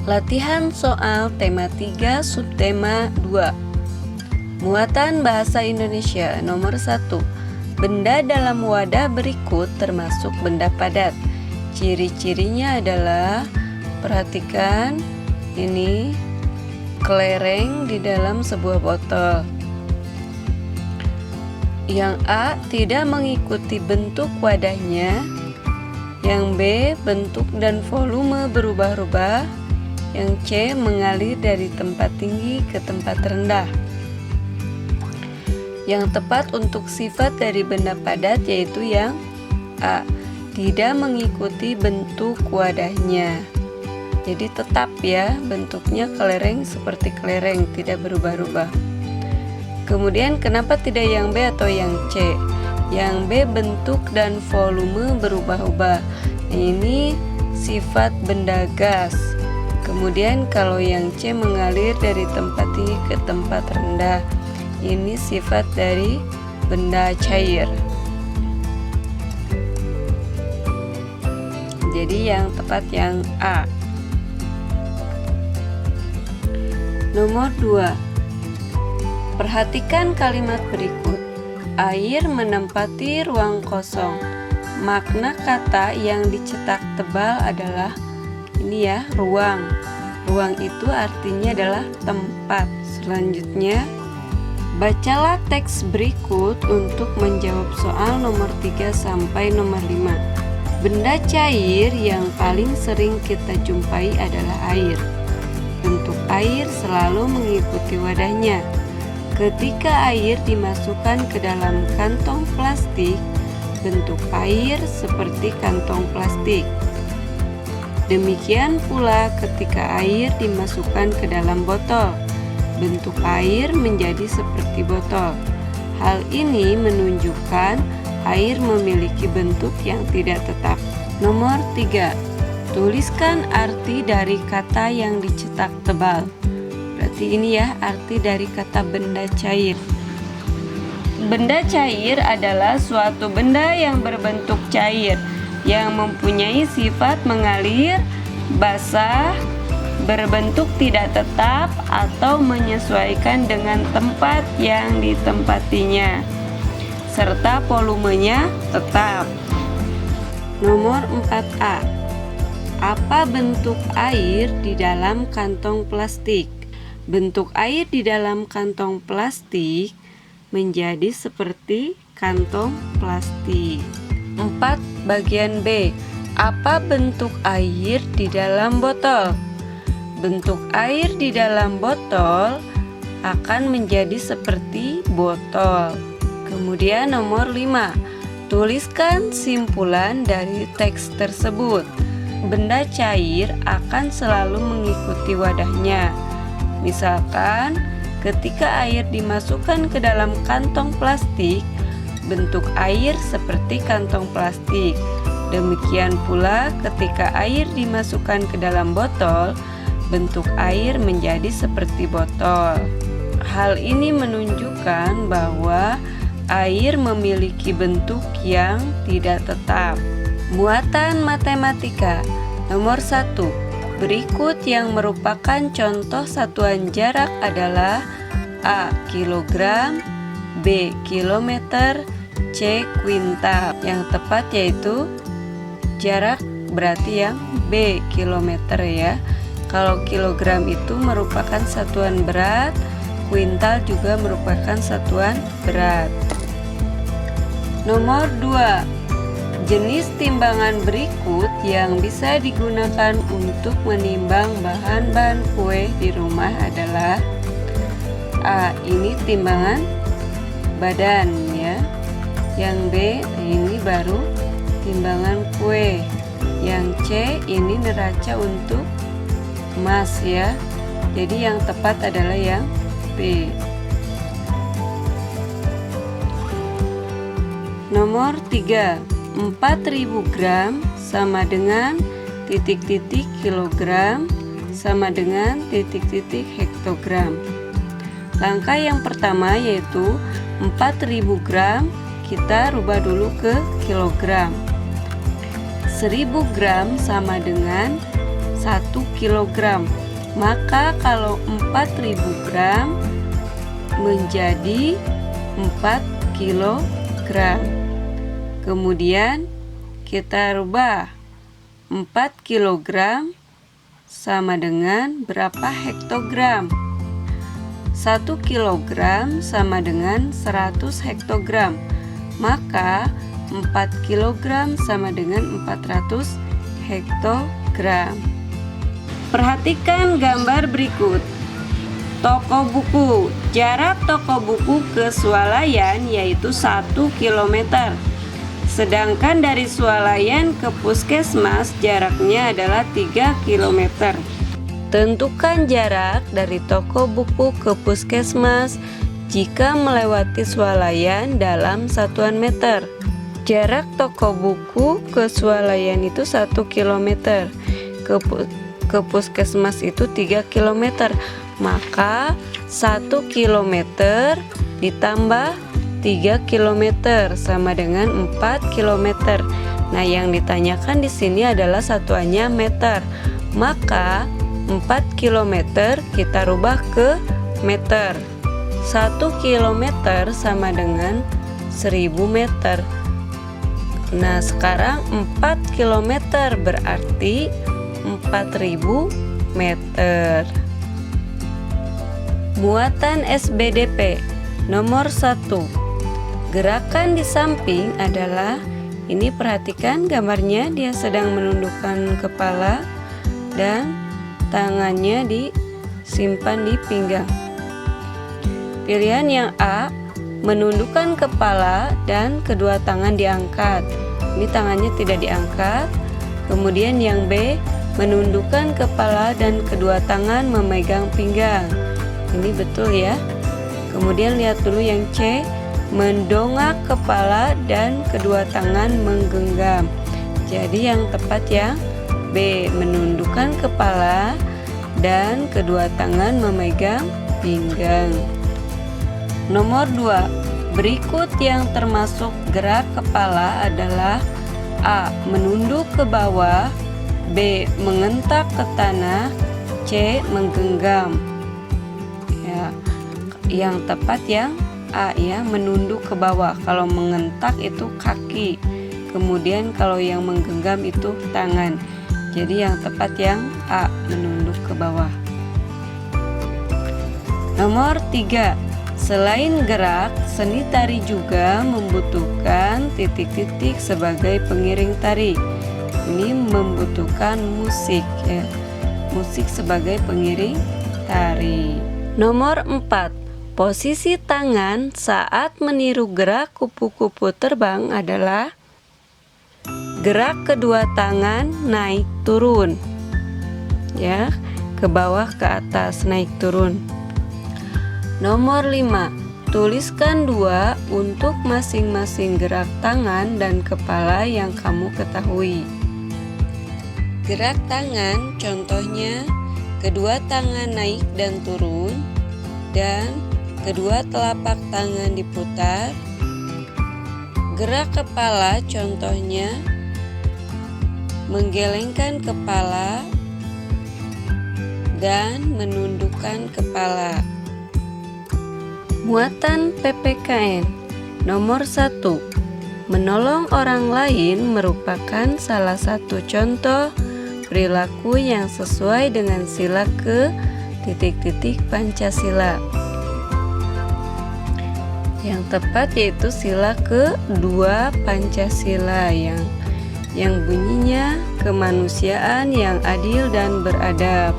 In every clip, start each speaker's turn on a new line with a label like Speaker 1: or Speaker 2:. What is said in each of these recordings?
Speaker 1: Latihan soal tema 3 subtema 2. Muatan bahasa Indonesia nomor 1. Benda dalam wadah berikut termasuk benda padat. Ciri-cirinya adalah, perhatikan ini kelereng di dalam sebuah botol. Yang A tidak mengikuti bentuk wadahnya. Yang B bentuk dan volume berubah-ubah. Yang C mengalir dari tempat tinggi ke tempat rendah. Yang tepat untuk sifat dari benda padat yaitu yang A, tidak mengikuti bentuk wadahnya. Jadi tetap ya, bentuknya kelereng seperti kelereng, tidak berubah-ubah. Kemudian kenapa tidak yang B atau yang C? Yang B bentuk dan volume berubah-ubah. Ini sifat benda gas. Kemudian kalau yang C mengalir dari tempat tinggi ke tempat rendah, ini sifat dari benda cair. Jadi yang tepat yang A. Nomor 2. Perhatikan kalimat berikut. Air menempati ruang kosong. Makna kata yang dicetak tebal adalah ini ya, ruang. Ruang itu artinya adalah tempat. Selanjutnya, bacalah teks berikut untuk menjawab soal nomor 3 sampai nomor 5. Benda cair yang paling sering kita jumpai adalah air. Bentuk air selalu mengikuti wadahnya. Ketika air dimasukkan ke dalam kantong plastik, bentuk air seperti kantong plastik. Demikian pula ketika air dimasukkan ke dalam botol, bentuk air menjadi seperti botol. Hal ini menunjukkan air memiliki bentuk yang tidak tetap. Nomor 3. Tuliskan arti dari kata yang dicetak tebal. Berarti ini ya arti dari kata benda cair. Benda cair adalah suatu benda yang berbentuk cair, yang mempunyai sifat mengalir, basah, berbentuk tidak tetap, atau menyesuaikan dengan tempat yang ditempatinya, serta volumenya tetap. Nomor 4A. Apa bentuk air di dalam kantong plastik? Bentuk air di dalam kantong plastik menjadi seperti kantong plastik. 4. Bagian B. Apa bentuk air di dalam botol? Bentuk air di dalam botol akan menjadi seperti botol. Kemudian nomor 5. Tuliskan simpulan dari teks tersebut. Benda cair akan selalu mengikuti wadahnya. Misalkan, ketika air dimasukkan ke dalam kantong plastik, bentuk air seperti kantong plastik. Demikian pula ketika air dimasukkan ke dalam botol, bentuk air menjadi seperti botol. Hal ini menunjukkan bahwa air memiliki bentuk yang tidak tetap. Muatan matematika nomor 1. Berikut yang merupakan contoh satuan jarak adalah A. Kilogram, B. Kilometer, C. Kuintal. Yang tepat yaitu jarak berarti yang B. Kilometer ya. Kalau kilogram itu merupakan satuan berat, kuintal juga merupakan satuan berat. Nomor 2. Jenis timbangan berikut yang bisa digunakan untuk menimbang bahan-bahan kue di rumah adalah A. Ini timbangan badan ya. Yang B ini baru timbangan kue. Yang C ini neraca untuk emas ya. Jadi yang tepat adalah yang B. Nomor 3. 4000 gram sama dengan titik-titik kilogram sama dengan titik-titik hektogram. Langkah yang pertama yaitu 4000 gram kita rubah dulu ke kilogram. 1000 gram sama dengan 1 kilogram. Maka kalau 4000 gram menjadi 4 kilogram. Kemudian kita rubah 4 kilogram sama dengan berapa hektogram? 1 kilogram sama dengan 100 hektogram. Maka 4 kilogram sama dengan 400 hektogram. Perhatikan gambar berikut. Toko buku. Jarak toko buku ke swalayan yaitu 1 km. Sedangkan dari swalayan ke puskesmas jaraknya adalah 3 km. Tentukan jarak dari toko buku ke puskesmas jika melewati swalayan dalam satuan meter. Jarak toko buku ke swalayan itu 1 km. Ke puskesmas itu 3 km. Maka 1 km ditambah 3 km sama dengan 4 km. Nah, yang ditanyakan di sini adalah satuannya meter. Maka 4 km kita rubah ke meter. 1 km sama dengan 1000 meter. Nah, sekarang 4 km berarti 4000 meter. Muatan SBDP nomor 1. Gerakan di samping adalah, ini perhatikan gambarnya, dia sedang menundukkan kepala dan tangannya disimpan di pinggang. Pilihan yang A, menundukkan kepala dan kedua tangan diangkat. Ini tangannya tidak diangkat. Kemudian yang B, menundukkan kepala dan kedua tangan memegang pinggang. Ini betul ya. Kemudian lihat dulu yang C, mendongak kepala dan kedua tangan menggenggam. Jadi yang tepat yang B, menundukkan kepala dan kedua tangan memegang pinggang. Nomor 2. Berikut yang termasuk gerak kepala adalah A, menunduk ke bawah, B, mengentak ke tanah, C, menggenggam. Ya, yang tepat yang A ya, menunduk ke bawah. Kalau mengentak itu kaki. Kemudian kalau yang menggenggam itu tangan. Jadi yang tepat yang A, menunduk ke bawah. Nomor 3. Selain gerak, seni tari juga membutuhkan titik-titik sebagai pengiring tari. Ini membutuhkan musik ya. Musik sebagai pengiring tari. Nomor 4. Posisi tangan saat meniru gerak kupu-kupu terbang adalah gerak kedua tangan naik turun. Ya, ke bawah ke atas, naik turun. Nomor 5. Tuliskan 2 untuk masing-masing gerak tangan dan kepala yang kamu ketahui. Gerak tangan contohnya kedua tangan naik dan turun, dan kedua telapak tangan diputar. Gerak kepala contohnya menggelengkan kepala dan menundukkan kepala. Muatan PPKN nomor 1. Menolong orang lain merupakan salah satu contoh perilaku yang sesuai dengan sila ke titik-titik Pancasila. Yang tepat yaitu sila ke-2 Pancasila yang bunyinya kemanusiaan yang adil dan beradab.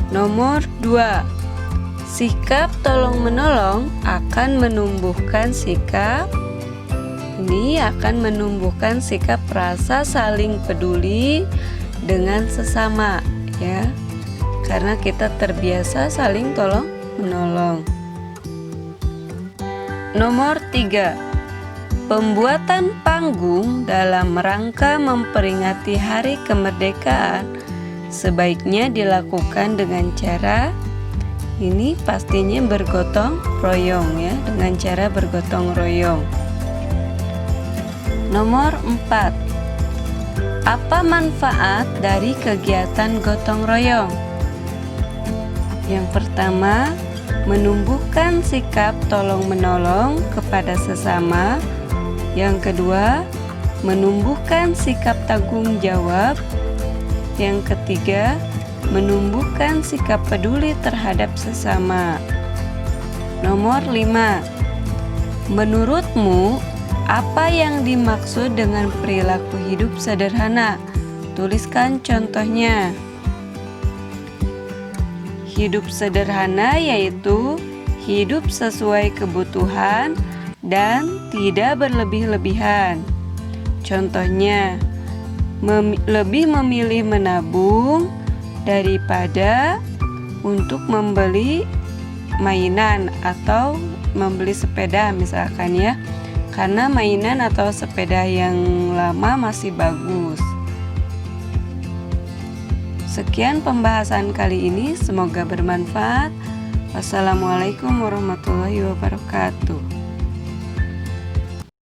Speaker 1: Nomor 2. Sikap tolong menolong akan menumbuhkan sikap rasa saling peduli dengan sesama ya. Karena kita terbiasa saling tolong menolong. Nomor 3. Pembuatan panggung dalam rangka memperingati hari kemerdekaan sebaiknya dilakukan dengan cara ini pastinya bergotong royong ya, dengan cara bergotong royong. Nomor 4. Apa manfaat dari kegiatan gotong royong? Yang pertama, menumbuhkan sikap tolong-menolong kepada sesama. Yang kedua, menumbuhkan sikap tanggung jawab. Yang ketiga, menumbuhkan sikap peduli terhadap sesama. Nomor 5. Menurutmu, apa yang dimaksud dengan perilaku hidup sederhana? Tuliskan contohnya. Hidup sederhana yaitu hidup sesuai kebutuhan dan tidak berlebih-lebihan. Contohnya, lebih memilih menabung daripada untuk membeli mainan atau membeli sepeda misalkan ya, karena mainan atau sepeda yang lama masih bagus. Sekian pembahasan kali ini, semoga bermanfaat. Wassalamualaikum warahmatullahi wabarakatuh.